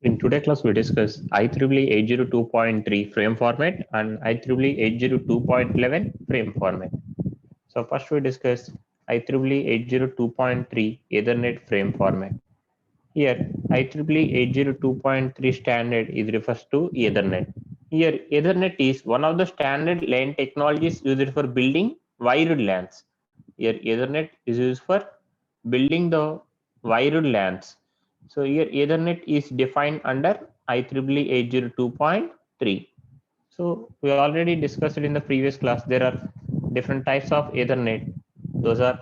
In today's class, we discuss IEEE 802.3 frame format and IEEE 802.11 frame format. So first we discuss IEEE 802.3 Ethernet frame format. Here, IEEE 802.3 standard is refers to Ethernet. Here, Ethernet is one of the standard LAN technologies used for building wired LANs. Here, Ethernet is used for building the wired LANs. So here, Ethernet is defined under IEEE 802.3. So we already discussed it in the previous class. There are different types of Ethernet. Those are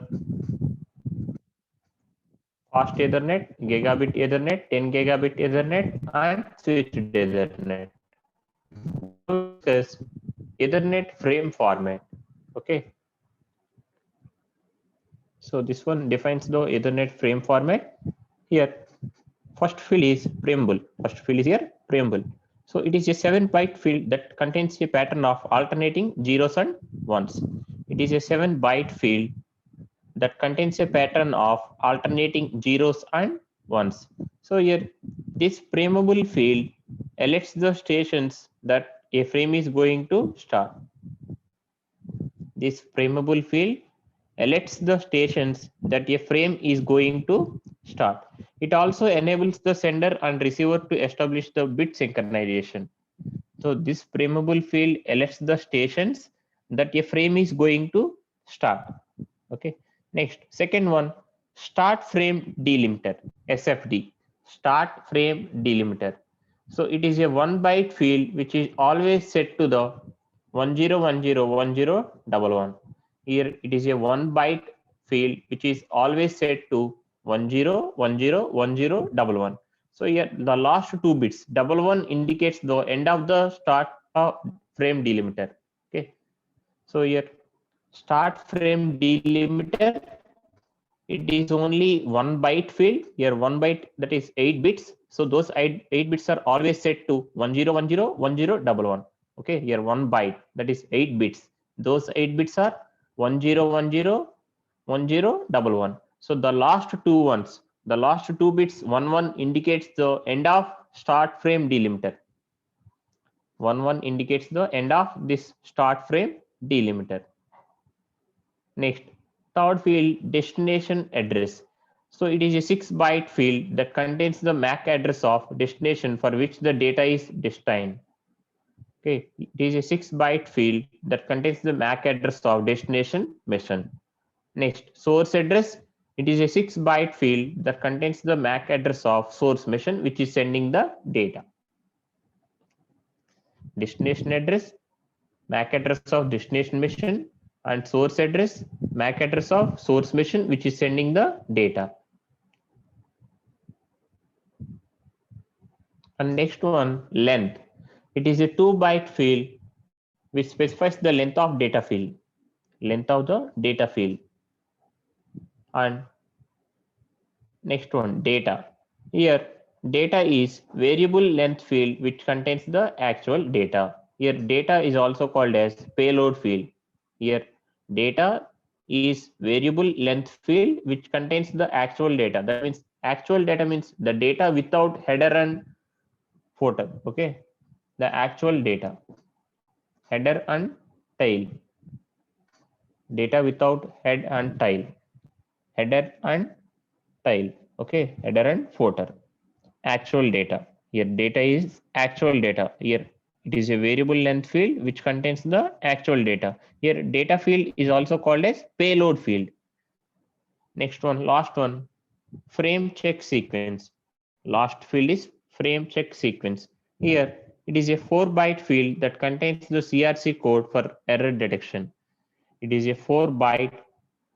fast Ethernet, gigabit Ethernet, 10 gigabit Ethernet, and switched Ethernet. Discuss Ethernet frame format. Okay. So this one defines the Ethernet frame format. Here, first field is preamble. First field is here preamble. So it is a 7-byte field that contains a pattern of alternating zeros and ones. It is a 7-byte field that contains a pattern of alternating zeros and ones. So here, this frameable field elects the stations that a frame is going to start. This frameable field elects the stations that a frame is going to start. It also enables the sender and receiver to establish the bit synchronization. So this frameable field elects the stations that a frame is going to start. Okay. Next, second one, start frame delimiter, SFD, start frame delimiter. So it is a 1-byte field which is always set to the 10101011. Here it is a 1-byte field which is always set to 10101011. So here the last two bits, 11 indicates the end of the start of frame delimiter. Okay. So here start frame delimiter, it is only 1-byte field. Here 1 byte, that is 8 bits. So those 8 bits are always set to 10101011. Okay, here 1 byte, that is 8 bits. Those 8 bits are 10101011. So the last two ones, the last two bits, 11 indicates the end of start frame delimiter. 11 indicates the end of this start frame delimiter. Next, third field, destination address. So it is a 6-byte field that contains the MAC address of destination for which the data is destined. Okay, it is a 6-byte field that contains the MAC address of destination machine. Next, source address. It is a 6-byte field that contains the MAC address of source machine which is sending the data. Destination address, MAC address of destination machine, and source address, MAC address of source machine which is sending the data. And next one, length. It is a 2-byte field which specifies the length of data field. Length of the data field. And next one, data. Here, data is variable length field which contains the actual data. Here, data is also called as payload field. Here, data is variable length field which contains the actual data. That means actual data means the data without header and footer. Okay, the actual data, header and tail, data without head and tail, header and tail. Okay, header and footer, actual data. Here data is actual data. Here it is a variable length field which contains the actual data. Here data field is also called as payload field. Next one, last one, frame check sequence. Last field is frame check sequence. Here it is a 4-byte field that contains the CRC code for error detection. It is a 4-byte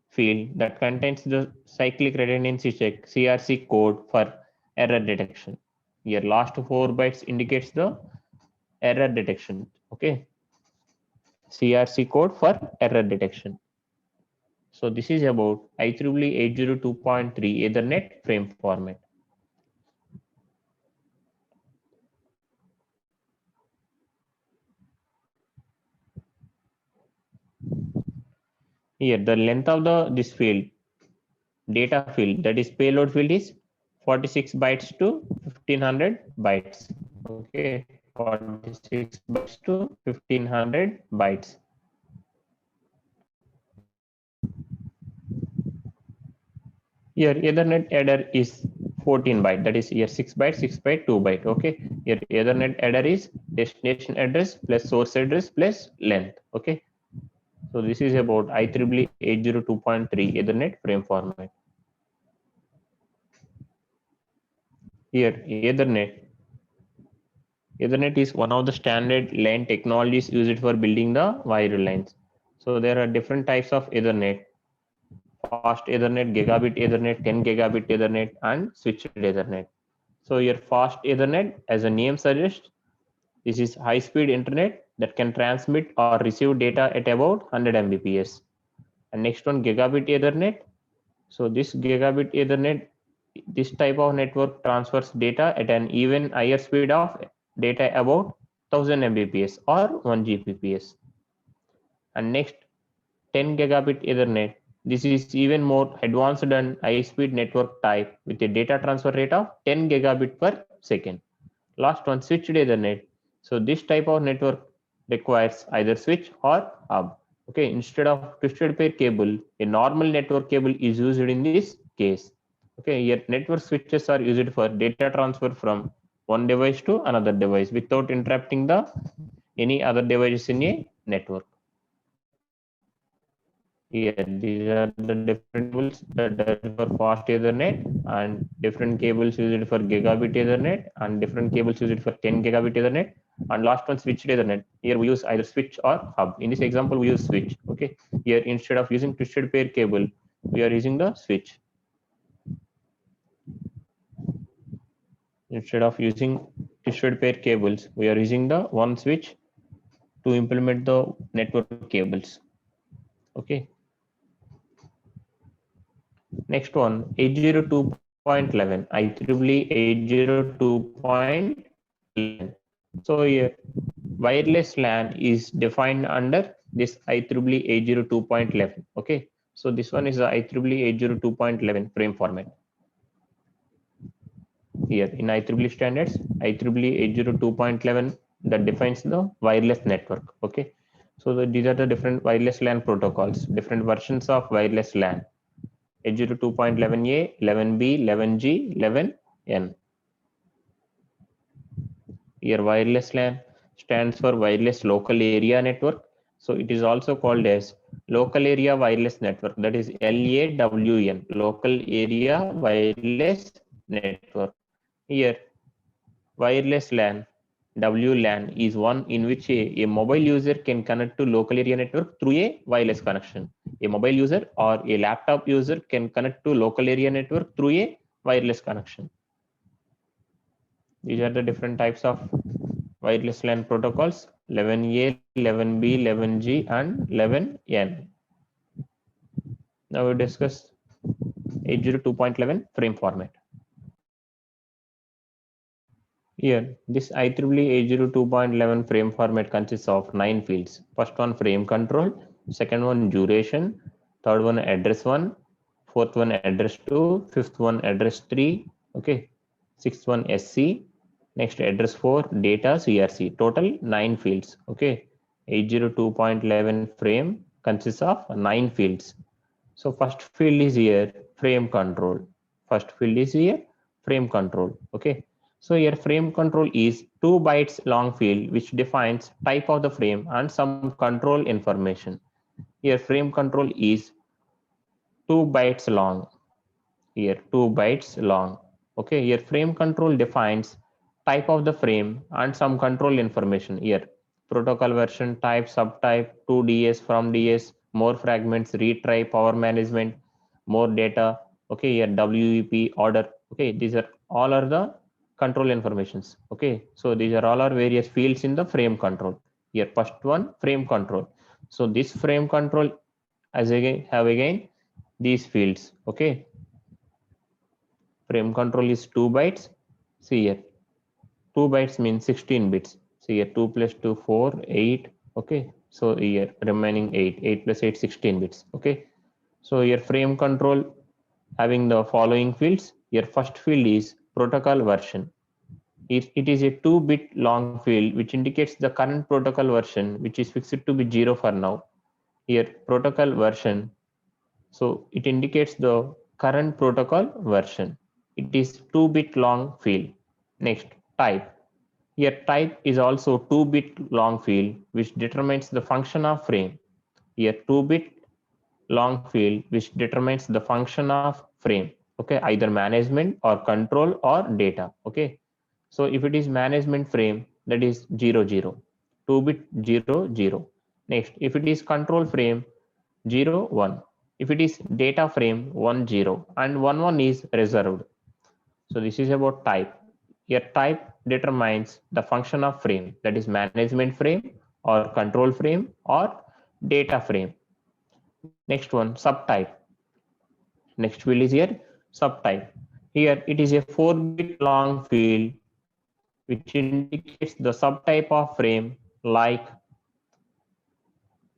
field that contains the cyclic redundancy check CRC code for error detection. Here last 4 bytes indicates the error detection. Okay, CRC code for error detection. So this is about IEEE 802.3 Ethernet frame format. Here the length of the this field, data field, that is payload field, is 46 bytes to 1500 bytes. Okay, 46 bytes to 1500 bytes. Here Ethernet header is 14 byte, that is here 6 byte, 6 byte, 2 byte. Okay, here Ethernet header is destination address plus source address plus length. Okay, so this is about IEEE 802.3 Ethernet frame format. Here Ethernet is one of the standard LAN technologies used for building the wire lines. So there are different types of Ethernet: fast Ethernet, gigabit Ethernet, 10 gigabit Ethernet, and switched Ethernet. So your fast Ethernet, as the name suggests, this is high-speed internet that can transmit or receive data at about 100 Mbps. And next one, gigabit Ethernet. So this gigabit Ethernet, this type of network transfers data at an even higher speed of data about 1000 Mbps or 1 Gbps. And next, 10 gigabit Ethernet. This is even more advanced and high-speed network type with a data transfer rate of 10 gigabit per second. Last one, switched Ethernet. So this type of network requires either switch or hub. Okay, instead of twisted pair cable, a normal network cable is used in this case. Okay, here network switches are used for data transfer from one device to another device without interrupting the any other devices in a network. Here, these are the different cables that are for fast Ethernet, and different cables used for gigabit Ethernet, and different cables used for 10 gigabit Ethernet, and last one switched Ethernet. Here we use either switch or hub. In this example, we use switch. Okay. Here instead of using twisted pair cable, we are using the switch. Instead of using twisted pair cables, we are using the one switch to implement the network cables. Okay. Next one, 802.11, IEEE 802.11. So here, wireless LAN is defined under this IEEE 802.11. Okay, so this one is the IEEE 802.11 frame format. Here in IEEE standards, IEEE 802.11 that defines the wireless network. Okay, so these are the different wireless LAN protocols, different versions of wireless LAN. 802.11a, 11b, 11g, 11n. Here wireless LAN stands for wireless local area network. So it is also called as local area wireless network, that is LAWN, local area wireless network. Here wireless LAN, WLAN, is one in which a mobile user can connect to local area network through a wireless connection. A mobile user or a laptop user can connect to local area network through a wireless connection. These are the different types of wireless LAN protocols: 11A, 11B, 11G, and 11N. Now we discuss 802.11 frame format. Here, this IEEE 802.11 frame format consists of 9 fields. First one, frame control. Second one, duration. Third one, address 1. Fourth one, address 2. Fifth one, address 3. Okay. Sixth one, SC. Next, address 4, data, CRC. Total 9 fields. Okay. 802.11 frame consists of 9 fields. So first field is here, frame control. First field is here, frame control. Okay. So here frame control is 2 bytes long field which defines type of the frame and some control information. Here frame control is 2 bytes long. Here 2 bytes long. Okay. Here frame control defines type of the frame and some control information. Here protocol version, type, subtype, to DS, from DS, more fragments, retry, power management, more data. Okay. Here WEP, order. Okay. These are all are the control informations. Okay. So these are all are various fields in the frame control. Here first one, frame control. So this frame control as again these fields. Okay. Frame control is 2 bytes. See here 2 bytes means 16 bits. See here 2 plus 2 4 8. Okay, so here remaining 8 plus 8 16 bits. Okay, so here frame control having the following fields: Your first field is protocol version. It is a 2-bit long field which indicates the current protocol version, which is fixed to be 0 for now. Here protocol version, so it indicates the current protocol version. It is 2-bit long field. Next, type. Here type is also 2-bit long field which determines the function of frame. Here 2-bit long field which determines the function of frame. Okay, either management or control or data. Okay, so if it is management frame, that is 0 0, 2-bit 0 0. Next, if it is control frame, 0 1. If it is data frame, 1 0, and 1 1 is reserved. So this is about type. Here type determines the function of frame, that is management frame or control frame or data frame. Next one, subtype. Next field is here subtype. Here it is a 4-bit long field which indicates the subtype of frame like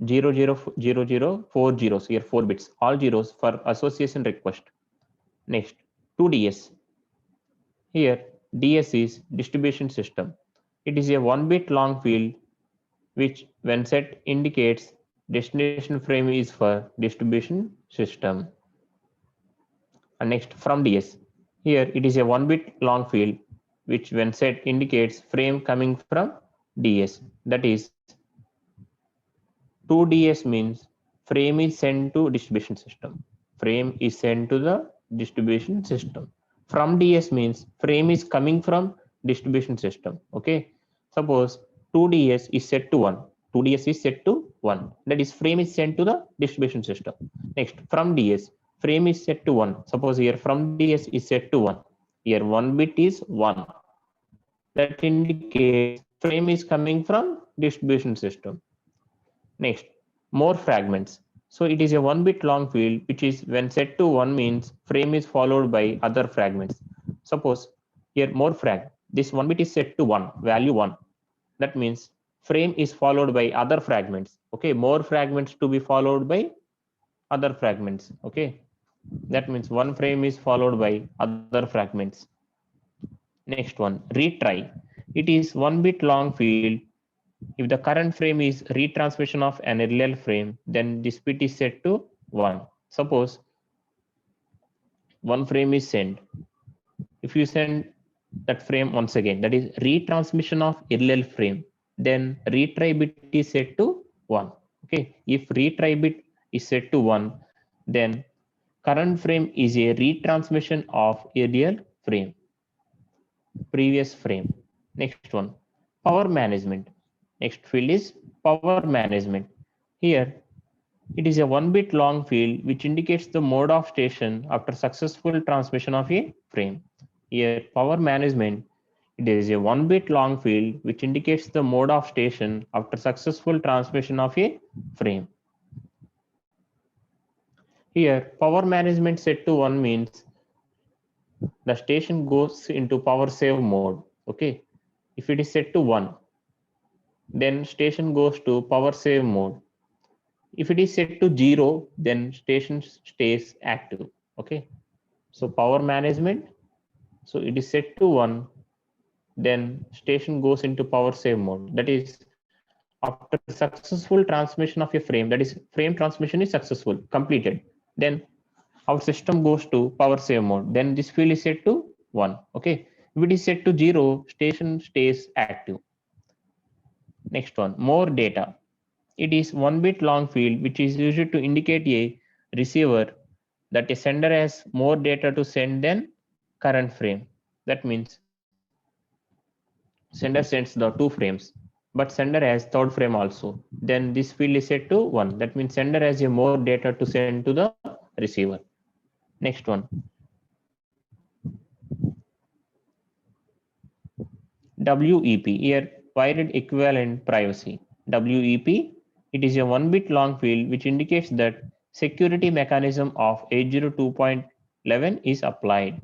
0 0 0 0 4 zeros. Here 4 bits, all zeros for association request. Next, 2DS. Here DS is distribution system. It is a 1-bit long field which when set indicates destination frame is for distribution system. And next, from DS. Here it is a 1-bit long field which when set indicates frame coming from DS. That is 2DS means frame is sent to distribution system. Frame is sent to the distribution system. From DS means frame is coming from distribution system. Okay. Suppose 2DS is set to 1. 2DS is set to 1. That is frame is sent to the distribution system. Next, from DS, frame is set to 1. Suppose here from DS is set to 1. Here 1 bit is 1. That indicates frame is coming from distribution system. Next, more fragments. So it is a 1-bit long field which is when set to 1 means frame is followed by other fragments. Suppose here more frag. This 1 bit is set to 1, value 1. That means frame is followed by other fragments. Okay, more fragments to be followed by other fragments. Okay, that means one frame is followed by other fragments. Next one, retry. It is 1-bit long field. If the current frame is retransmission of an earlier frame, then this bit is set to 1. Suppose one frame is sent. If you send that frame once again, that is retransmission of earlier frame, then retry bit is set to 1. Okay, if retry bit is set to 1, then current frame is a retransmission of earlier frame, previous frame. Next one, power management. Next field is power management. Here it is a 1-bit long field which indicates the mode of station after successful transmission of a frame. Here power management, it is a 1-bit long field which indicates the mode of station after successful transmission of a frame. Here power management set to 1 means the station goes into power save mode. Okay, if it is set to 1, then station goes to power save mode. If it is set to 0, then station stays active. Okay, so power management, so it is set to 1, then station goes into power save mode. That is after successful transmission of a frame, that is frame transmission is successful, completed, then our system goes to power save mode. Then this field is set to 1. Okay, if it is set to 0, station stays active. Next one, more data. It is 1-bit long field which is used to indicate a receiver that a sender has more data to send than current frame. That means sender sends the 2 frames, but sender has 3rd frame also. Then this field is set to 1. That means sender has a more data to send to the receiver. Next one, WEP. Here wired equivalent privacy. WEP, it is a 1-bit long field which indicates that security mechanism of 802.11 is applied.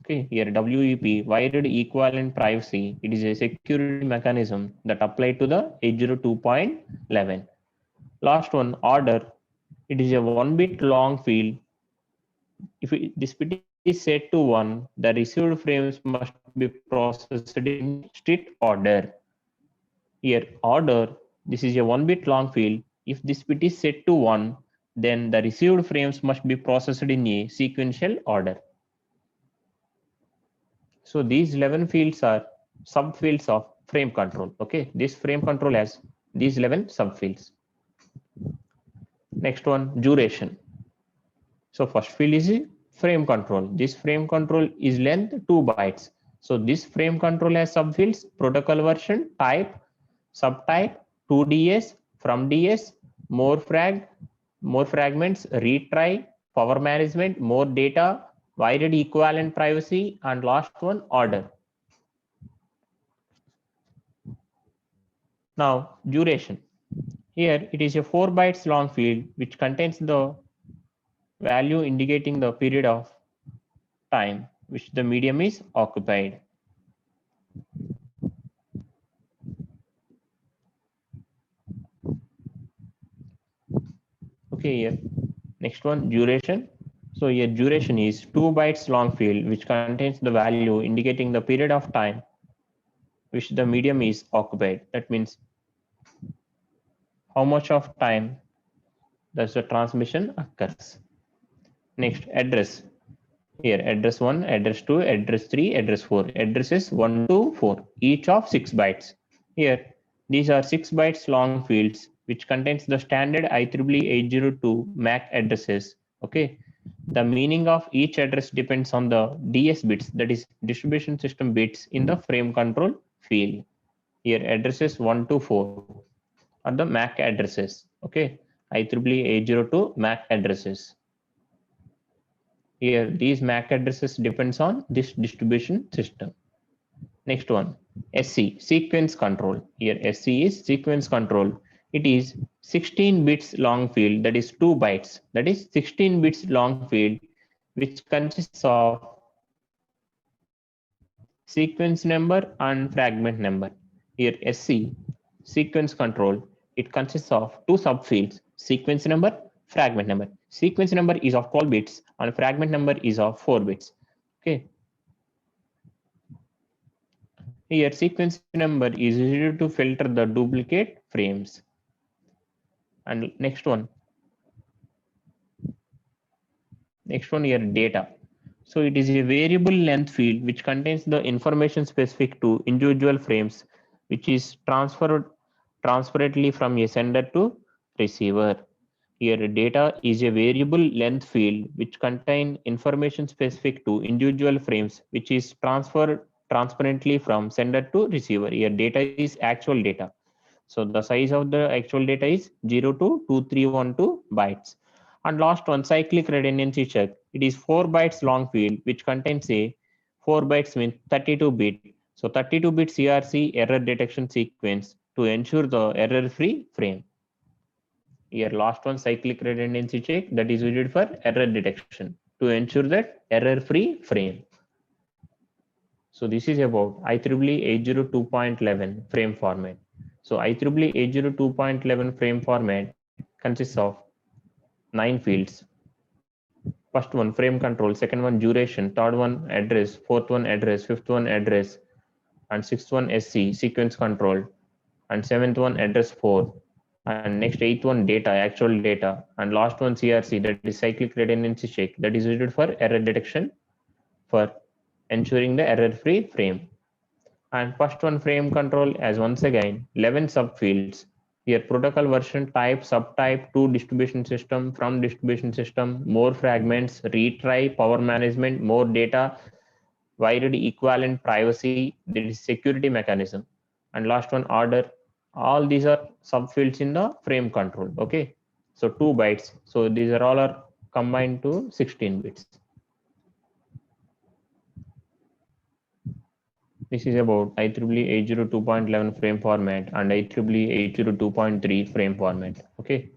Okay, here WEP, wired equivalent privacy, it is a security mechanism that applied to the 802.11. Last one, order. it is a 1-bit long field. If this bit is set to 1, the received frames must be processed in strict order. Here, order, this is a 1-bit long field. If this bit is set to 1, then the received frames must be processed in a sequential order. So these 11 fields are subfields of frame control. Okay, this frame control has these 11 subfields. Next one, duration. So first field is frame control. This frame control is length 2 bytes. So this frame control has subfields: protocol version, type, subtype, 2DS, from DS, more fragments, retry, power management, more data, wired equivalent privacy, and last one, order. Now duration. Here it is a 4 bytes long field which contains the value indicating the period of time which the medium is occupied. Okay, here next one, duration. So here duration is 2 bytes long field which contains the value indicating the period of time which the medium is occupied. That means how much of time does the transmission occurs. Next, address. Here address 1, address 2, address 3, address 4. Addresses 1 to 4, each of 6 bytes. Here these are 6 bytes long fields which contains the standard IEEE 802 MAC addresses. Okay, the meaning of each address depends on the DS bits, that is distribution system bits, in the frame control field. Here addresses 1 to 4 are the MAC addresses. Okay, IEEE 802 MAC addresses. Here these MAC addresses depends on this distribution system. Next one, SC, sequence control. Here SC is sequence control. It is 16 bits long field, that is 2 bytes, that is 16 bits long field which consists of sequence number and fragment number. Here SC, sequence control, it consists of 2 subfields, sequence number, fragment number. Sequence number is of 12 bits and fragment number is of 4 bits. Okay. Here sequence number is used to filter the duplicate frames. And next one here, data. So it is a variable length field which contains the information specific to individual frames which is transferred transparently from a sender to receiver. Here data is a variable length field which contain information specific to individual frames which is transferred transparently from sender to receiver. Here data is actual data. So the size of the actual data is 0 to 2312 bytes. And last one, cyclic redundancy check. It is 4 bytes long field which contains a 4 bytes means 32 bit. So 32 bit CRC error detection sequence to ensure the error-free frame. Here last one, cyclic redundancy check, that is used for error detection to ensure that error-free frame. So this is about IEEE 802.11 frame format. So IEEE 802.11 frame format consists of 9 fields. First one, frame control. Second one, duration. Third one, address. Fourth one, address. Fifth one, address. And sixth one, SC, sequence control. And seventh one, address 4. And next, eighth one, data, actual data. And last one, CRC, that is cyclic redundancy check, that is used for error detection for ensuring the error-free frame. And first one, frame control, as once again 11 subfields. Here protocol version, type, subtype, to distribution system, from distribution system, more fragments, retry, power management, more data, wired equivalent privacy, there is security mechanism. And last one, order. All these are subfields in the frame control. Okay, so 2 bytes. So these are all are combined to 16 bits. This is about IEEE 802.11 frame format and IEEE 802.3 frame format. Okay.